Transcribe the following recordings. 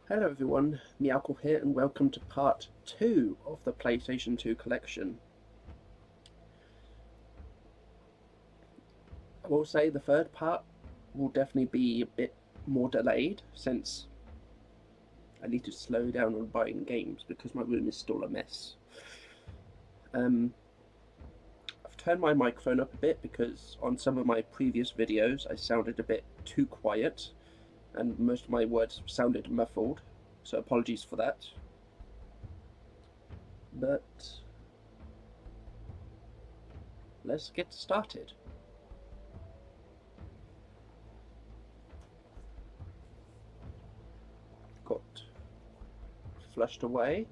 Hello everyone, Meowcle here and welcome to part 2 of the PlayStation 2 collection. I will say the third part will definitely be a bit more delayed since I need to slow down on buying games because my room is still a mess. I've turned my microphone up a bit because on some of my previous videos I sounded a bit too quiet and most of my words sounded muffled, so apologies for that. But let's get started. Got flushed away.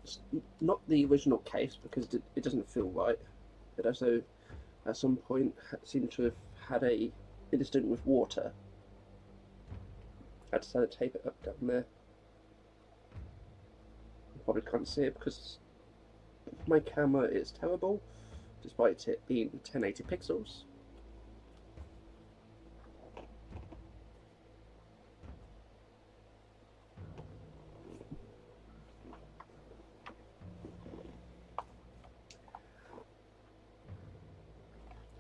It's not the original case because it doesn't feel right. It also, at some point, seemed to have had a incident with water. I decided to tape it up down there. You probably can't see it because my camera is terrible, despite it being 1080 pixels.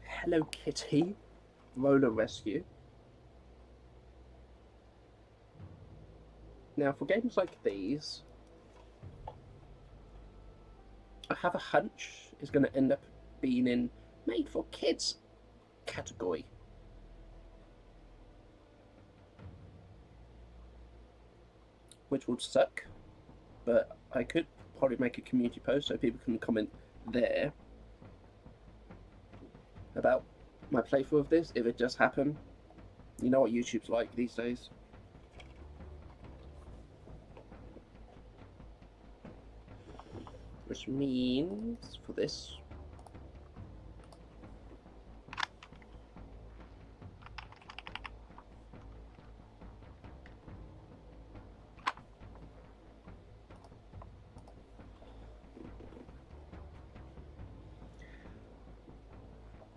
Hello Kitty, Roller Rescue. Now for games like these, I have a hunch is going to end up being in made for kids category. Which would suck, but I could probably make a community post so people can comment there about my playthrough of this if it does happen. You know what YouTube's like these days. Which means for this,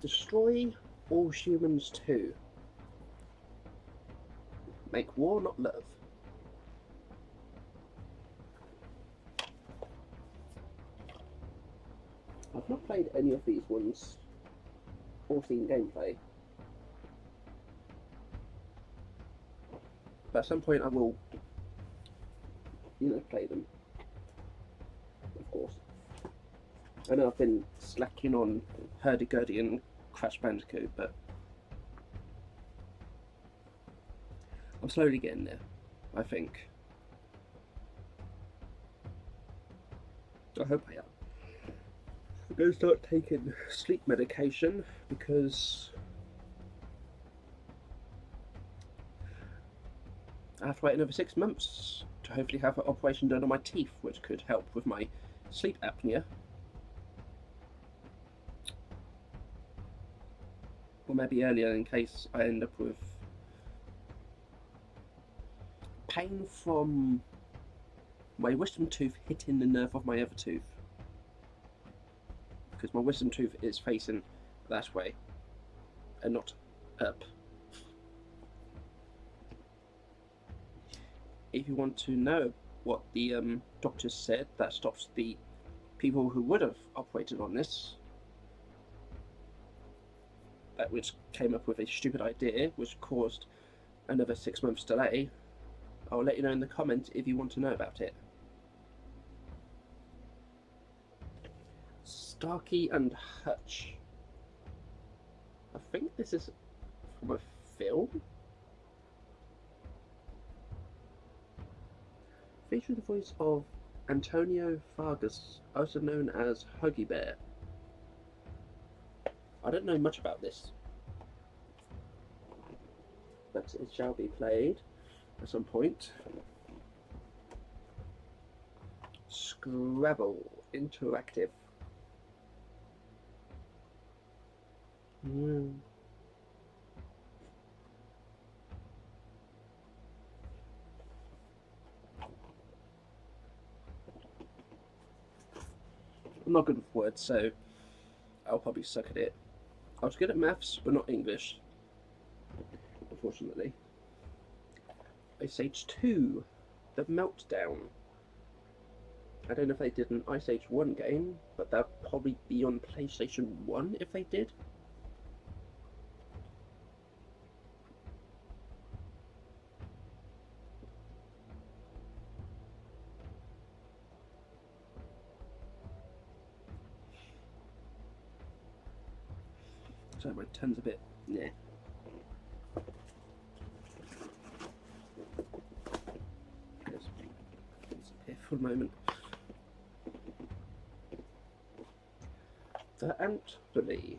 destroy all humans too. Make war, not love. I've not played any of these ones or seen gameplay. But at some point I will, play them. Of course. I know I've been slacking on Hurdy-Gurdy and Crash Bandicoot, but I'm slowly getting there, I think. I hope I am. I'm going to start taking sleep medication because I have to wait another 6 months to hopefully have an operation done on my teeth, which could help with my sleep apnea. Or maybe earlier in case I end up with pain from my wisdom tooth hitting the nerve of my other tooth. Because my wisdom tooth is facing that way and not up. If you want to know what the doctors said that stops the people who would have operated on this, that which came up with a stupid idea which caused another 6 months delay, I'll let you know in the comment if you want to know about it. Starkey and Hutch. I think this is from a film. Featuring the voice of Antonio Fargas, also known as Huggy Bear. I don't know much about this, but it shall be played at some point. Scrabble Interactive. I'm not good with words, so I'll probably suck at it. I was good at maths, but not English. unfortunately. Ice Age 2, The Meltdown. I don't know if they did an Ice Age 1 game, but that'd probably be on PlayStation 1 if they did. So my tongue's a bit, yeah. Just here for a moment. The Antbelly.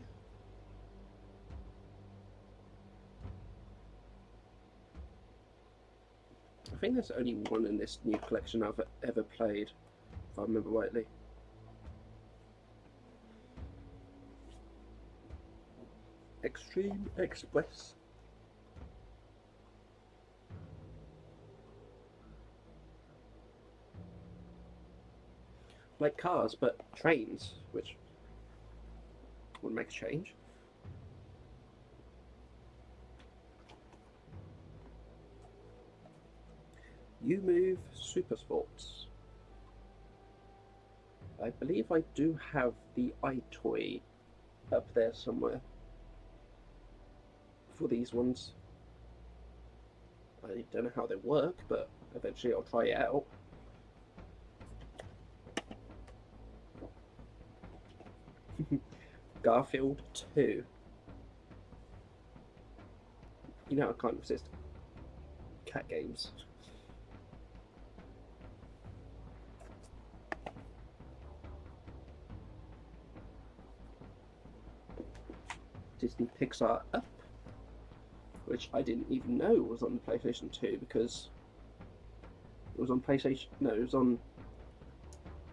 I think there's only one in this new collection I've ever played, if I remember rightly. Extreme Express. Like cars, but trains, which would make a change. You Move Super Sports. I believe I do have the iToy up there somewhere for these ones. I don't know how they work, but eventually I'll try it out. Garfield 2. You know I can't resist cat games. Disney Pixar Up, which I didn't even know was on the PlayStation 2 because it was on PlayStation. No, it was on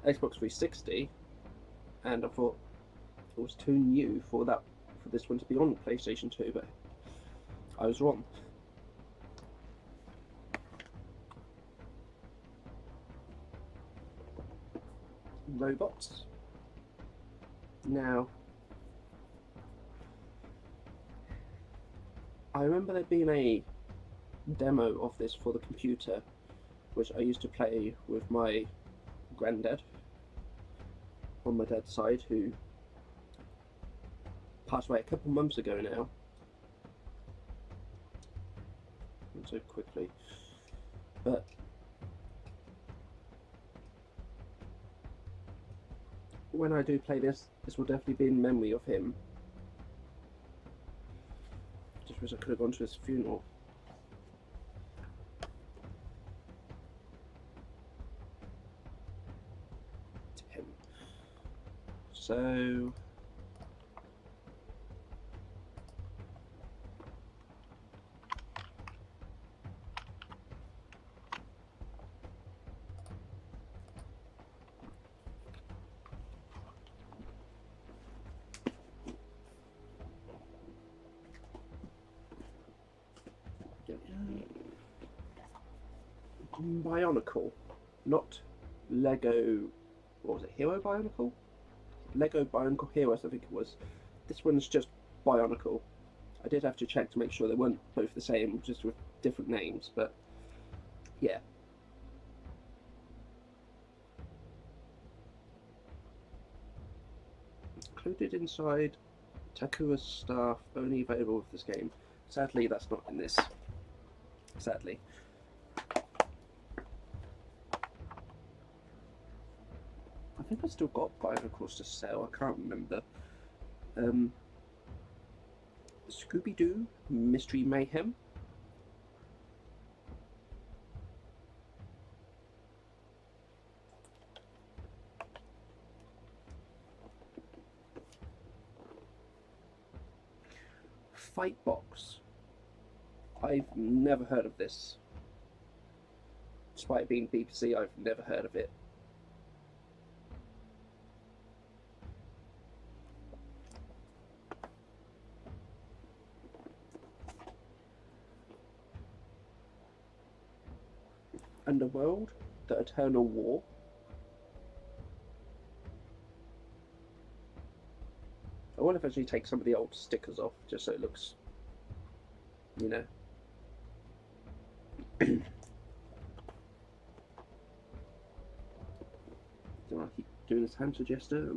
Xbox 360, and I thought it was too new for this one to be on PlayStation 2, but I was wrong. Robots. Now, I remember there being a demo of this for the computer, which I used to play with my granddad on my dad's side, who passed away a couple months ago now. Not so quickly, but when I do play this will definitely be in memory of him. Just wish I could have gone to his funeral. So Bionicle, not Lego. What was it? Hero Bionicle? Lego Bionicle Heroes, I think it was. This one's just Bionicle. I did have to check to make sure they weren't both the same, just with different names, but yeah. Included inside Takura's staff, only available with this game. Sadly, that's not in this. Sadly. I think I still got Bionicles to sell, I can't remember. Scooby-Doo Mystery Mayhem. Fightbox. I've never heard of this. Despite it being BBC, I've never heard of it. Underworld, The Eternal War. I will eventually take some of the old stickers off, just so it looks, you know, So I keep doing this hand gesture.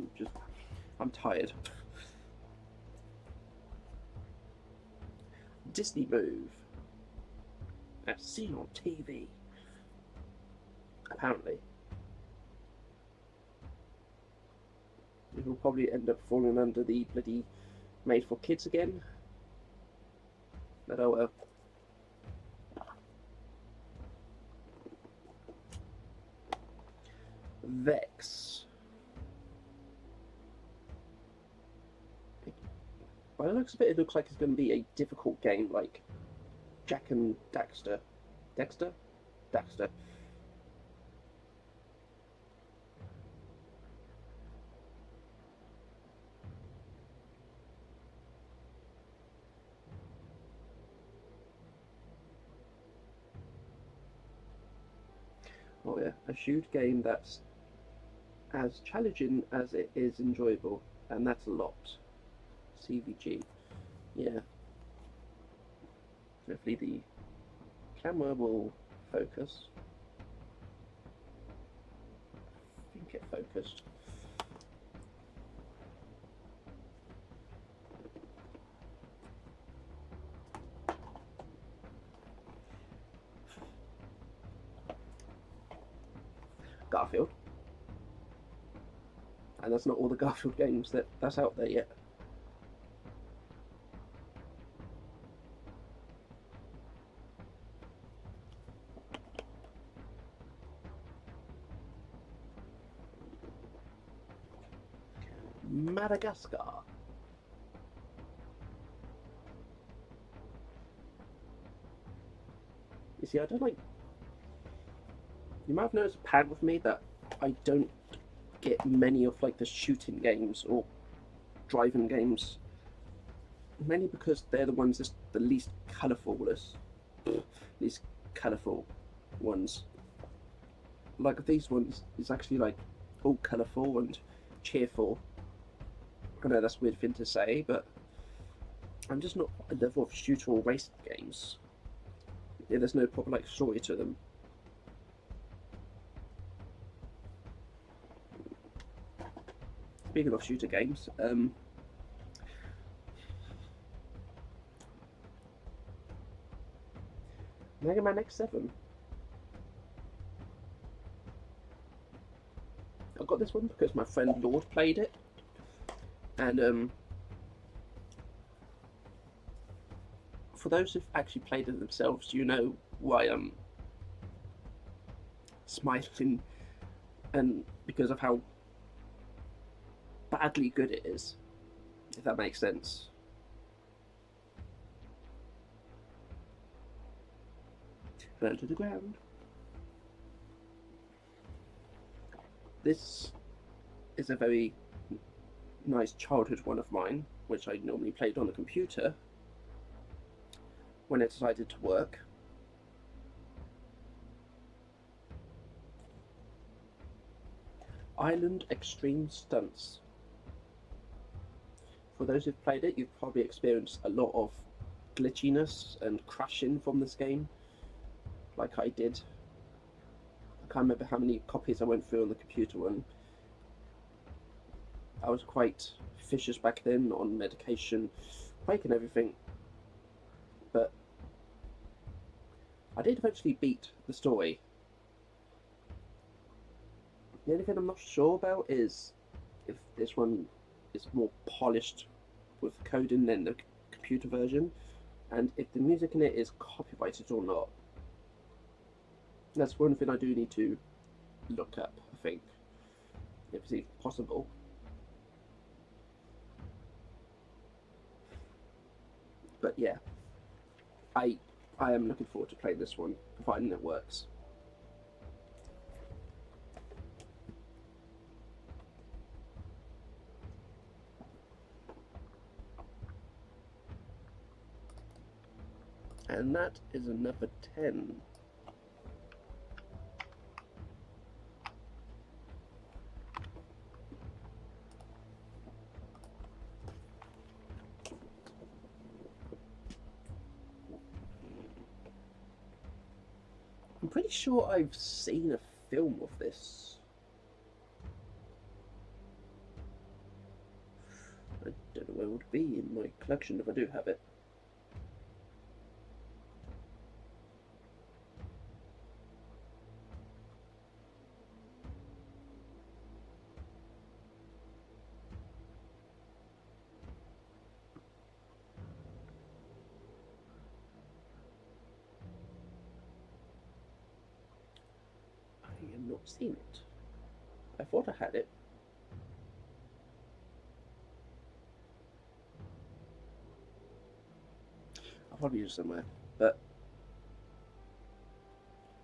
I'm tired. Disney move, as seen on TV. Apparently, it will probably end up falling under the bloody made for kids again. But oh well. Vex. By the looks of it looks like it's going to be a difficult game, like Jack and Daxter. Dexter? Daxter. Oh yeah, a shoot game that's as challenging as it is enjoyable, and that's a lot. CVG. Yeah. Hopefully the camera will focus. I think it focused. Garfield. And that's not all the Garfield games that's out there yet. Madagascar. You see, I don't like. You might have noticed a pattern with me that I don't get many of like the shooting games or driving games. Mainly because they're the ones that's the least colourful ones. Like these ones is actually like all colourful and cheerful. I know that's a weird thing to say, but I'm just not a level of shooter or race games. Yeah, there's no proper like story to them. Speaking of shooter games, Mega Man X7. I got this one because my friend Lord played it, and for those who've actually played it themselves, you know why I'm smiling, and because of how badly good it is, if that makes sense. Fell to the ground. This is a very nice childhood one of mine, which I normally played on the computer when I decided to work. Island Extreme Stunts. For those who've played it, you've probably experienced a lot of glitchiness and crashing from this game, like I did. I can't remember how many copies I went through on the computer one. I was quite vicious back then on medication, breaking everything, but I did eventually beat the story. The only thing I'm not sure about is if this one is more polished with coding than the computer version, and if the music in it is copyrighted or not. That's one thing I do need to look up, I think, if it's even possible. But yeah, I am looking forward to playing this one, providing it works. And that is another 10. I'm pretty sure I've seen a film of this. I don't know where it would be in my collection if I do have it. I have not seen it. I thought I had it. I'll probably use it somewhere. But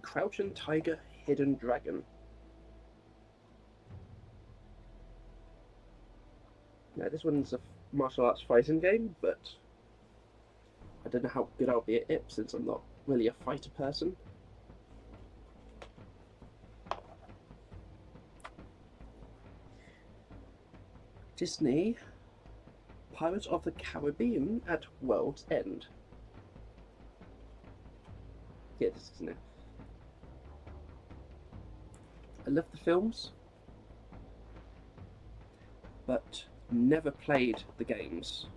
Crouching Tiger, Hidden Dragon. Now this one's a martial arts fighting game, but I don't know how good I'll be at it since I'm not really a fighter person. Disney, Pirates of the Caribbean at World's End. Yeah, this isn't it. I love the films, but never played the games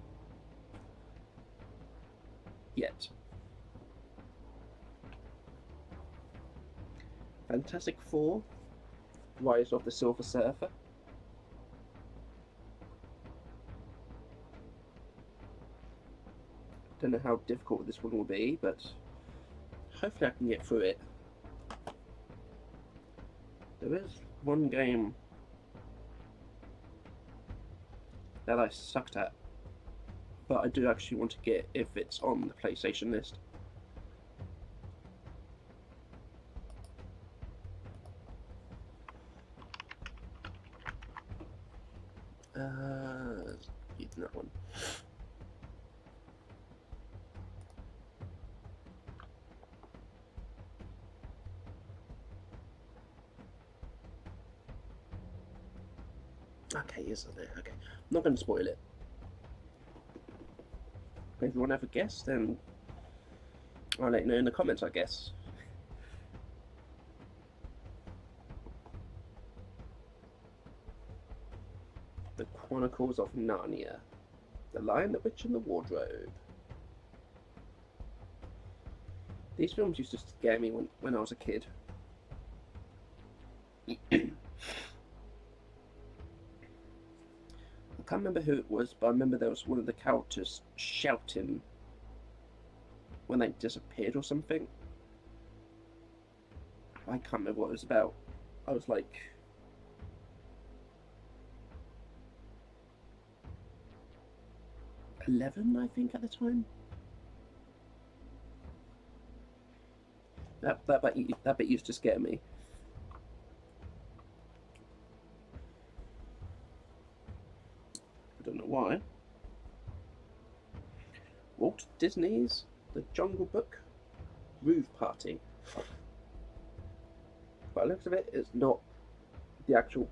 yet. Fantastic Four, Rise of the Silver Surfer. Don't know how difficult this one will be, but hopefully I can get through it. There is one game that I sucked at, but I do actually want to get if it's on the PlayStation list. Using that one. Okay, isn't it? Okay, I'm not going to spoil it. If you want to have a guess, then I'll let you know in the comments, I guess. The Chronicles of Narnia. The Lion, the Witch and the Wardrobe. These films used to scare me when I was a kid. I can't remember who it was, but I remember there was one of the characters shouting when they disappeared or something. I can't remember what it was about. I was like 11, I think, at the time. That bit used to scare me. I don't know why. Walt Disney's The Jungle Book Roof Party. By the looks of it, it's not the actual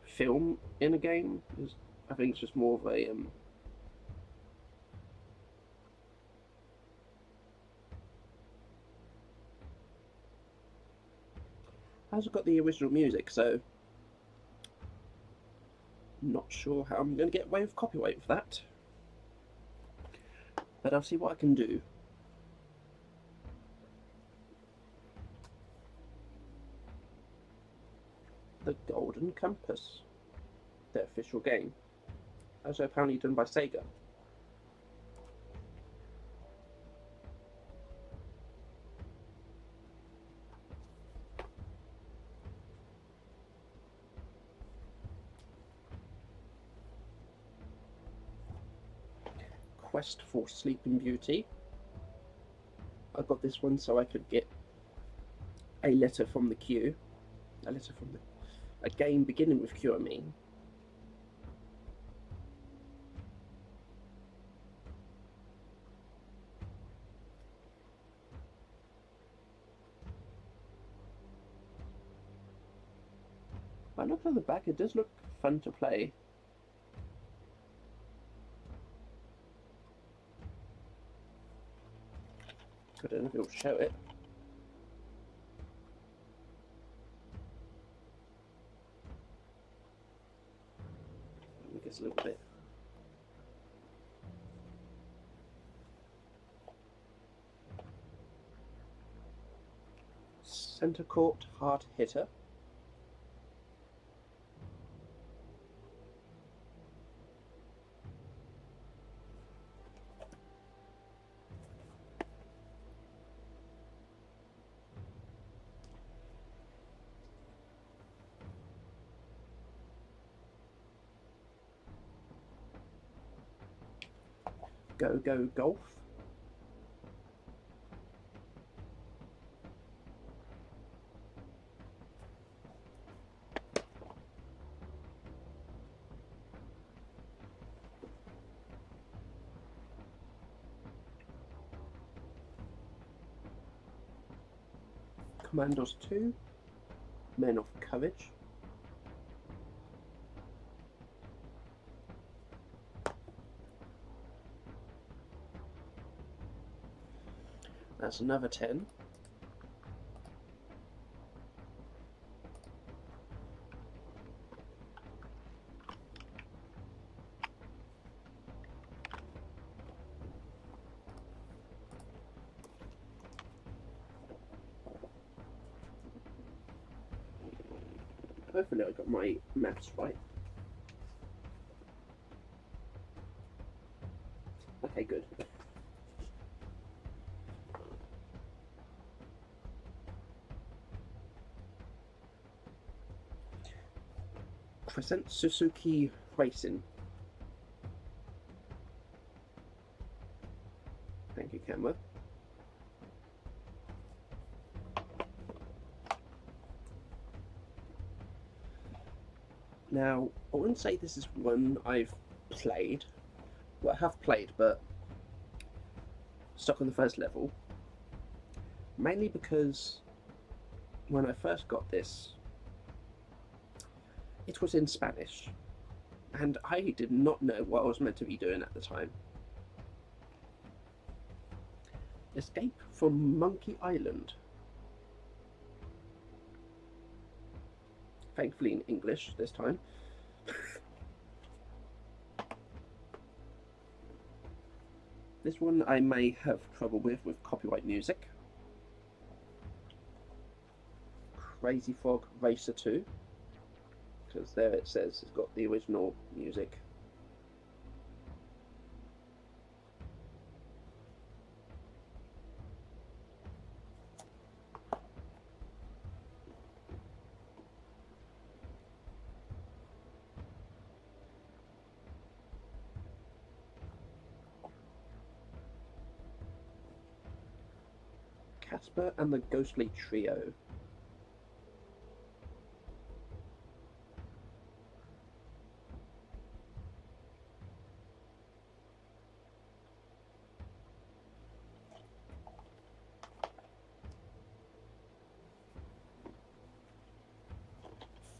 film in a game. I think it's just more of a hasn't got the original music, so I'm not sure how I'm going to get away with copyright for that. But I'll see what I can do. The Golden Compass, their official game, also apparently done by Sega. Quest for Sleeping Beauty. I got this one so I could get a letter from the queue. A game beginning with Q, I mean. By looking at the back, it does look fun to play. I don't know if it'll show it. I guess a little bit. Centre court hard hitter. Go Go Golf. Commandos 2, Men of Courage. That's another 10. Hopefully I got my maths right. Okay, good. Crescent Suzuki Racing. Thank you, camera. Now, I wouldn't say this is one I've played. Well, I have played, but stuck on the first level. Mainly because when I first got this, it was in Spanish, and I did not know what I was meant to be doing at the time. Escape from Monkey Island. Thankfully in English this time. This one I may have trouble with copyright music. Crazy Frog Racer 2, because there it says it's got the original music. Casper and the Ghostly Trio.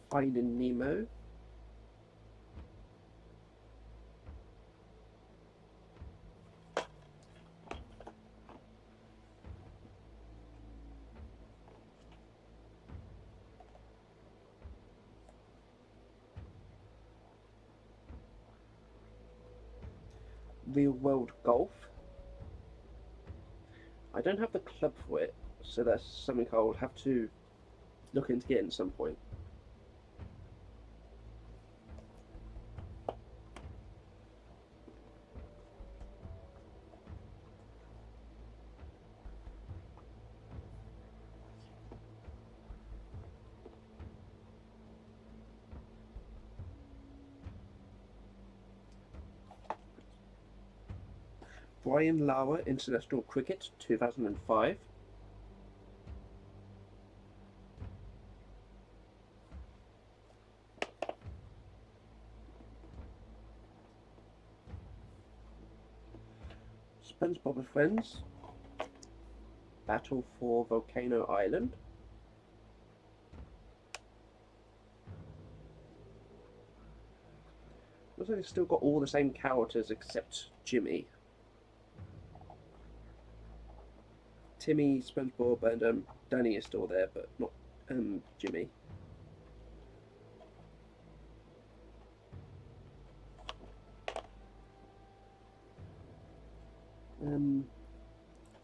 Finding Nemo. Real World Golf. I don't have the club for it, so that's something I'll have to look into getting at some point. Brian Lara International Cricket 2005. SpongeBob and Friends. Battle for Volcano Island. Looks like it's still got all the same characters except Jimmy. Timmy, SpongeBob, and Danny is still there, but not Jimmy.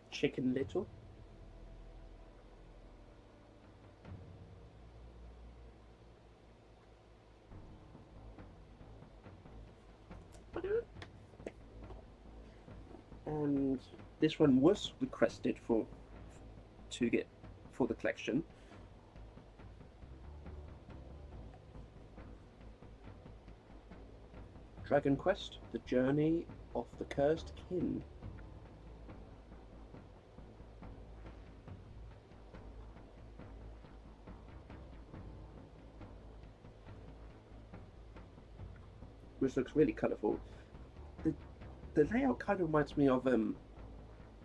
Chicken Little. And this one was requested for the collection. Dragon Quest: The Journey of the Cursed Kin. Which looks really colourful. The layout kind of reminds me of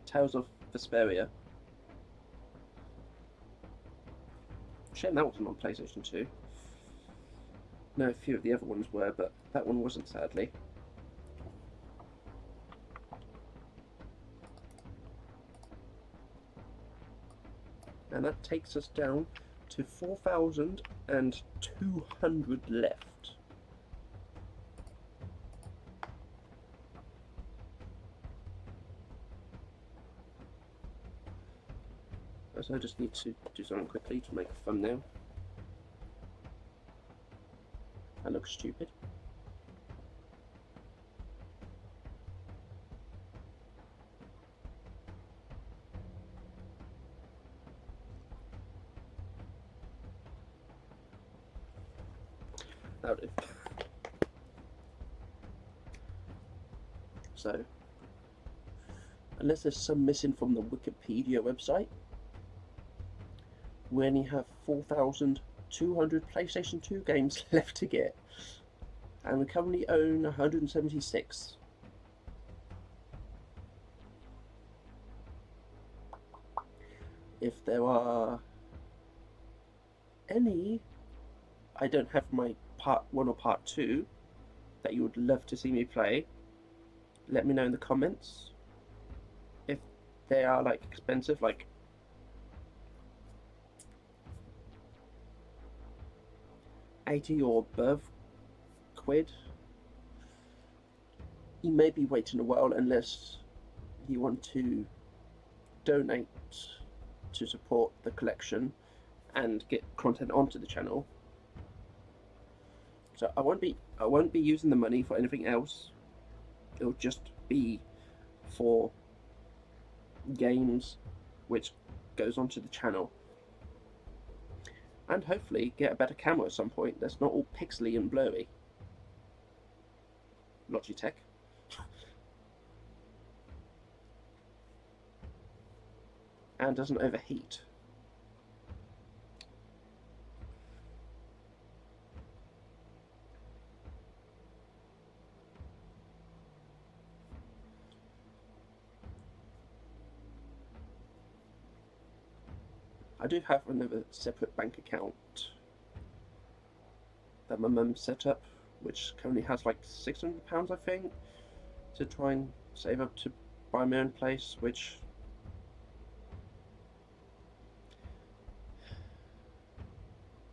Tales of Vesperia. Shame that wasn't on PlayStation 2. No, a few of the other ones were, but that one wasn't, sadly. And that takes us down to 4,200 left. So I just need to do something quickly to make a thumbnail. That looks stupid. That'll do. So, unless there's some missing from the Wikipedia website, we only have 4,200 PlayStation 2 games left to get, and we currently own 176. If there are any I don't have my part 1 or part 2 that you would love to see me play, let me know in the comments. If they are like expensive, like £80 or above quid, you may be waiting a while unless you want to donate to support the collection and get content onto the channel. So I won't be using the money for anything else. It'll just be for games which goes onto the channel. And hopefully get a better camera at some point that's not all pixely and blurry. Logitech. And doesn't overheat. I do have another separate bank account that my mum set up, which currently has like £600, I think, to try and save up to buy my own place, which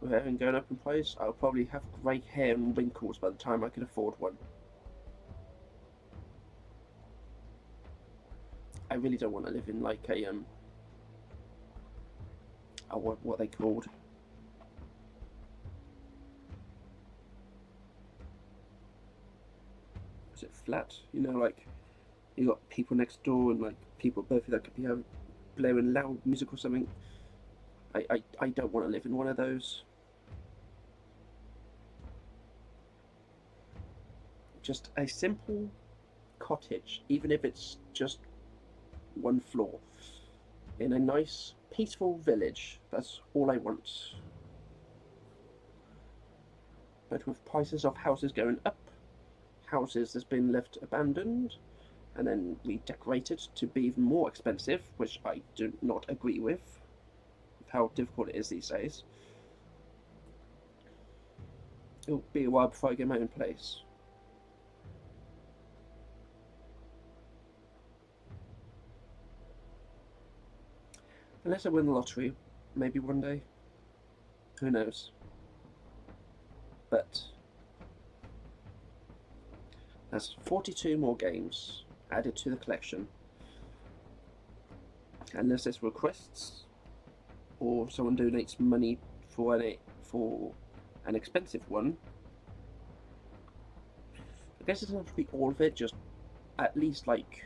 with everything going up in price, I'll probably have grey hair and wrinkles by the time I can afford one. I really don't want to live in like a what they called, is it flat? You know, like you got people next door and like people both that could be blaring loud music or something. I don't want to live in one of those. Just a simple cottage, even if it's just one floor, in a nice peaceful village. That's all I want. But with prices of houses going up, houses that's been left abandoned and then redecorated to be even more expensive, which I do not agree with how difficult it is these days. It'll be a while before I get my own place. Unless I win the lottery, maybe one day. Who knows? But that's 42 more games added to the collection. Unless there's requests or someone donates money for an expensive one. I guess it doesn't have to be all of it, just at least like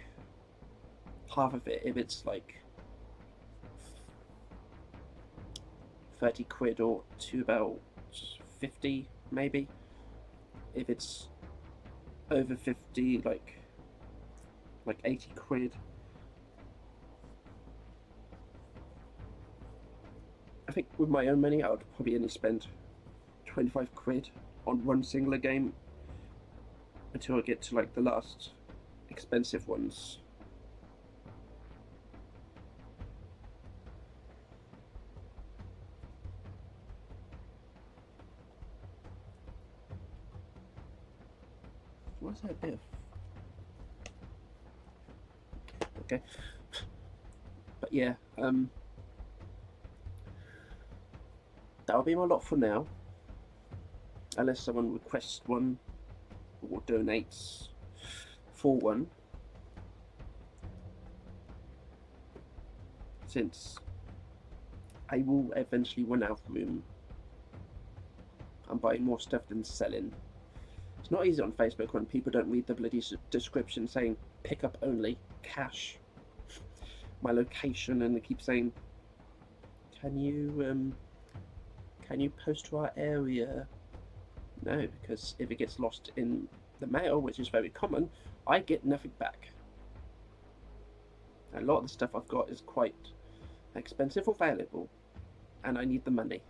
half of it. If it's like 30 quid or to about 50 maybe. If it's over 50, like 80 quid. I think with my own money I would probably only spend 25 quid on one singular game until I get to like the last expensive ones. What's that bit of? Okay. But yeah, that'll be my lot for now. Unless someone requests one or donates for one. Since I will eventually run out of room. I'm buying more stuff than selling. It's not easy on Facebook when people don't read the bloody description saying pick up only, cash, my location, and they keep saying, can you post to our area? No, because if it gets lost in the mail, which is very common, I get nothing back. A lot of the stuff I've got is quite expensive or valuable, and I need the money.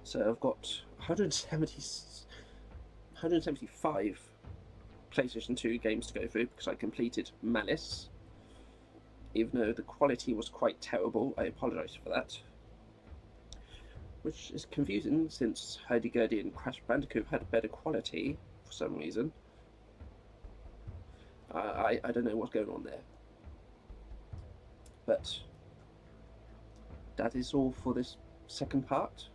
So I've got 175 PlayStation 2 games to go through because I completed Malice. Even though the quality was quite terrible, I apologise for that. Which is confusing since Hurdy-Gurdy and Crash Bandicoot had better quality for some reason. I don't know what's going on there. But that is all for this second part.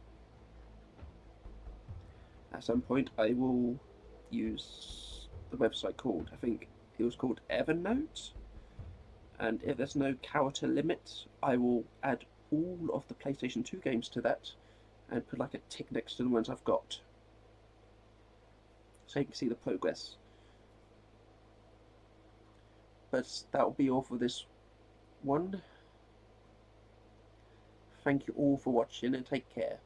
At some point I will use the website called, I think it was called Evernote. And if there's no character limit, I will add all of the PlayStation 2 games to that and put like a tick next to the ones I've got. So you can see the progress. But that will be all for this one. Thank you all for watching and take care.